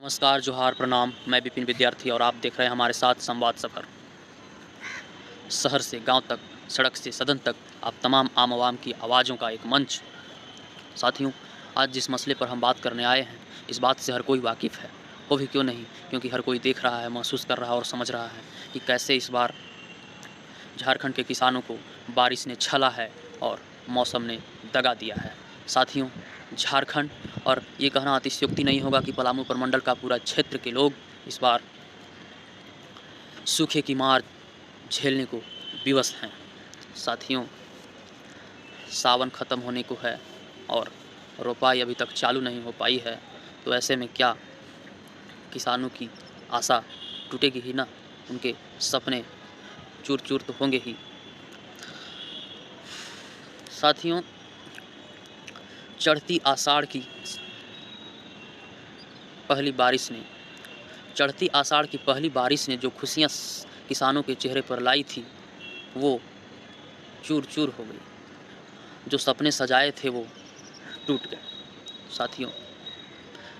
नमस्कार, जोहार, प्रणाम। मैं विपिन विद्यार्थी और आप देख रहे हैं हमारे साथ संवाद सफ़र। शहर से गांव तक, सड़क से सदन तक, आप तमाम आम आवाम की आवाज़ों का एक मंच। साथियों, आज जिस मसले पर हम बात करने आए हैं, इस बात से हर कोई वाकिफ़ है। वो भी क्यों नहीं, क्योंकि हर कोई देख रहा है, महसूस कर रहा है और समझ रहा है कि कैसे इस बार झारखंड के किसानों को बारिश ने छला है और मौसम ने दगा दिया है। साथियों, झारखंड और ये कहना अतिशयोक्ति नहीं होगा कि पलामू प्रमंडल का पूरा क्षेत्र के लोग इस बार सूखे की मार झेलने को विवश हैं। साथियों, सावन ख़त्म होने को है और रोपाई अभी तक चालू नहीं हो पाई है, तो ऐसे में क्या किसानों की आशा टूटेगी ही ना, उनके सपने चूर चूर तो होंगे ही। साथियों, चढ़ती आषाढ़ की पहली बारिश ने जो खुशियाँ किसानों के चेहरे पर लाई थी, वो चूर चूर हो गई। जो सपने सजाए थे वो टूट गए। साथियों,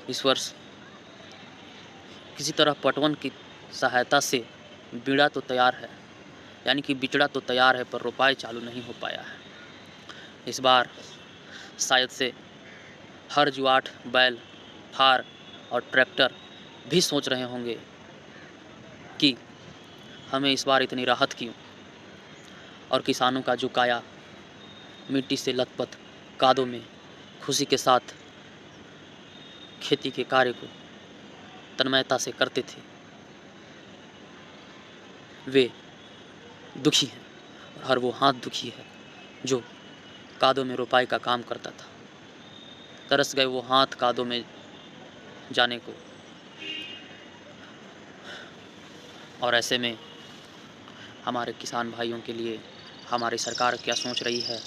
इस वर्ष किसी तरह पटवन की सहायता से बीड़ा तो तैयार है, यानी कि बिचड़ा तो तैयार है, पर रोपाई चालू नहीं हो पाया है। इस बार शायद से हर जुआठ, बैल, फार और ट्रैक्टर भी सोच रहे होंगे कि हमें इस बार इतनी राहत क्यों, और किसानों का जो काया मिट्टी से लथपथ कादों में खुशी के साथ खेती के कार्य को तन्मयता से करते थे, वे दुखी हैं। और हर वो हाथ दुखी है जो कादों में रोपाई का काम करता था। तरस गए वो हाथ कादों में जाने को। और ऐसे में हमारे किसान भाइयों के लिए हमारी सरकार क्या सोच रही है,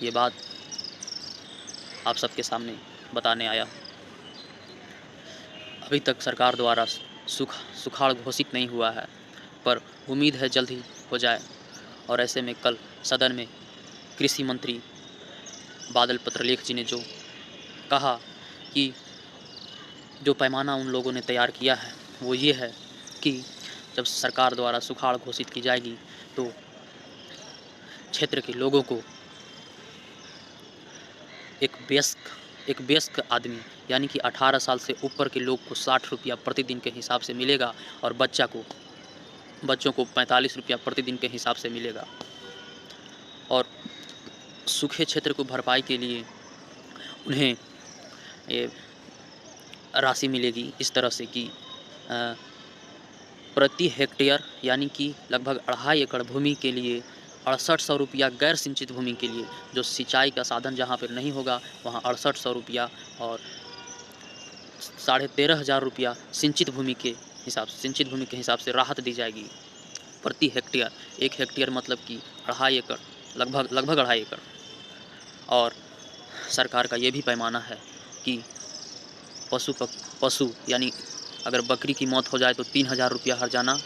ये बात आप सबके सामने बताने आया हूँ। अभी तक सरकार द्वारा सुखाड़ घोषित नहीं हुआ है, पर उम्मीद है जल्द ही हो जाए। और ऐसे में कल सदन में कृषि मंत्री बादल पत्रलेख जी ने जो कहा कि जो पैमाना उन लोगों ने तैयार किया है वो ये है कि जब सरकार द्वारा सुखाड़ घोषित की जाएगी तो क्षेत्र के लोगों को एक वयस्क आदमी, यानी कि 18 साल से ऊपर के लोग को 60 रुपया प्रतिदिन के हिसाब से मिलेगा और बच्चों को 45 रुपया प्रतिदिन के हिसाब से मिलेगा। और सूखे क्षेत्र को भरपाई के लिए उन्हें ये राशि मिलेगी इस तरह से कि प्रति हेक्टेयर, यानी कि लगभग 2.5 एकड़ भूमि के लिए 6800 रुपया, गैर सिंचित भूमि के लिए जो सिंचाई का साधन जहाँ पर नहीं होगा वहाँ 6800 रुपया, और 13,500 रुपया सिंचित भूमि के हिसाब से राहत दी जाएगी प्रति हेक्टेयर। 1 हेक्टेयर मतलब कि 2.5 एकड़, लगभग 2.5 एकड़। और सरकार का ये भी पैमाना है कि पशु यानी अगर बकरी की मौत हो जाए तो 3,000 रुपया हर्जाना,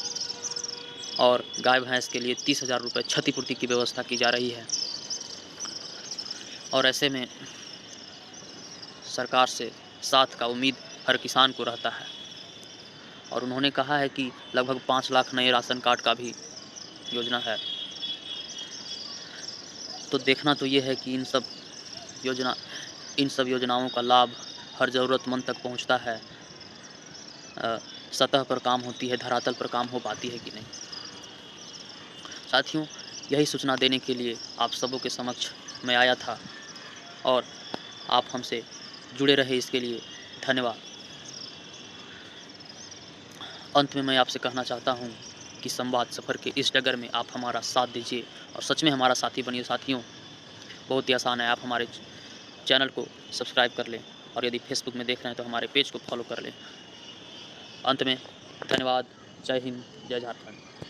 और गाय भैंस के लिए 30,000 रुपये क्षतिपूर्ति की व्यवस्था की जा रही है। और ऐसे में सरकार से साथ का उम्मीद हर किसान को रहता है। और उन्होंने कहा है कि लगभग 5 लाख नए राशन कार्ड का भी योजना है। तो देखना तो ये है कि इन सब योजनाओं का लाभ हर ज़रूरतमंद तक पहुंचता है, सतह पर काम होती है, धरातल पर काम हो पाती है कि नहीं। साथियों, यही सूचना देने के लिए आप सबों के समक्ष मैं आया था, और आप हमसे जुड़े रहे इसके लिए धन्यवाद। अंत में मैं आपसे कहना चाहता हूँ कि संवाद सफ़र के इस डगर में आप हमारा साथ दीजिए और सच में हमारा साथी बनिए। साथियों, बहुत ही आसान है, आप हमारे चैनल को सब्सक्राइब कर लें, और यदि फेसबुक में देख रहे हैं तो हमारे पेज को फॉलो कर लें। अंत में धन्यवाद। जय हिंद, जय झारखंड।